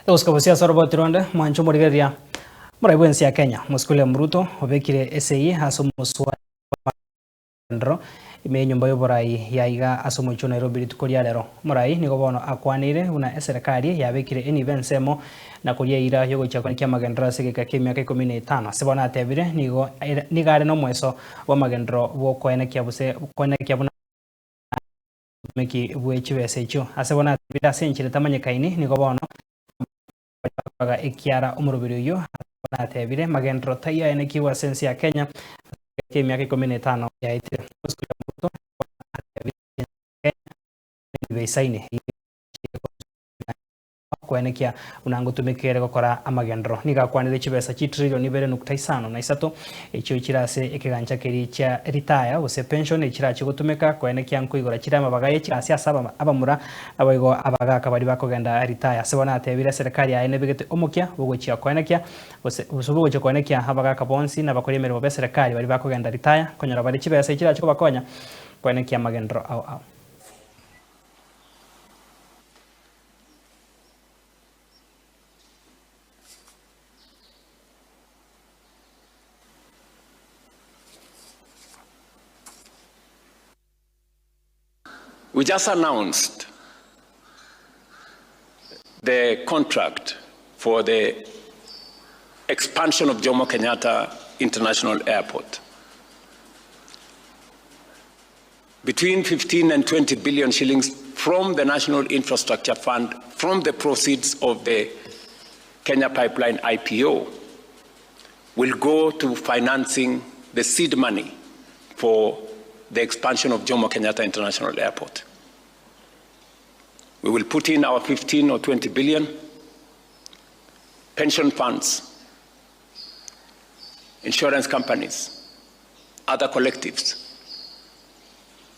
Euskabusia soroboti ronde mwancho morigeria muraibu ensi ya Kenya muskule RUTO obekire ESEI asomuswa ndro ime nyumba yoborai yaiga asomucho Nairobi ritukoria rero murai nigo bono akwanire una serikali yabekire any events emo na kuria ira yogocha kwa Amagenderero segeka kemyaka 15 sebona atebire nigo nigare no mweso wa Amagenderero bo koenekia buse koenekia buna meki bwe Chibesa icho asebona atebire senchire tamanyekaini nigo bono baga ekiara umurubiri uyu atebire Amagenderero taya enekiwa sensi ya Kenya kemyaka 15 yaitire ESEI kwenekia unangutumikire gukora Amagenderero nigakwanire Chibesa $2 trillion na isato echo kirase EKEGANCHA kiri Chia'Ritaya use pension ekirachi gutumika kwenekia nkuigora kirama bagaye kirase asaba abamura abayigo abagaka bari bakogenda retire sebona atebire serikali ya enebigete omukia bugochia kwenekia usubugoche kwenekia abagaka bonsi na bakori emerimo be serikali bari bakogenda retire konyora bari Chibesa ekirachi kubakonya kwenekia Amagenderero au We just announced the contract for the expansion of Jomo Kenyatta International Airport. Between 15 and 20 billion shillings from the National Infrastructure Fund, from the proceeds of the Kenya Pipeline IPO, will go to financing the seed money for the expansion of Jomo Kenyatta International Airport. We will put in our 15 or 20 billion, pension funds, insurance companies, other collectives.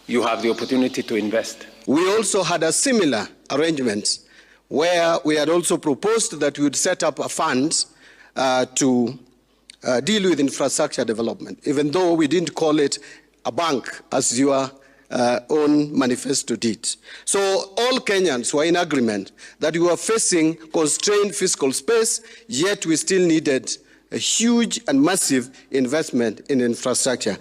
You have the opportunity to invest. We also had a similar arrangement where we had also proposed that we would set up a fund to deal with infrastructure development, even though we didn't call it a bank, as your own manifesto did. So all Kenyans were in agreement that we were facing constrained fiscal space, yet we still needed a huge and massive investment in infrastructure.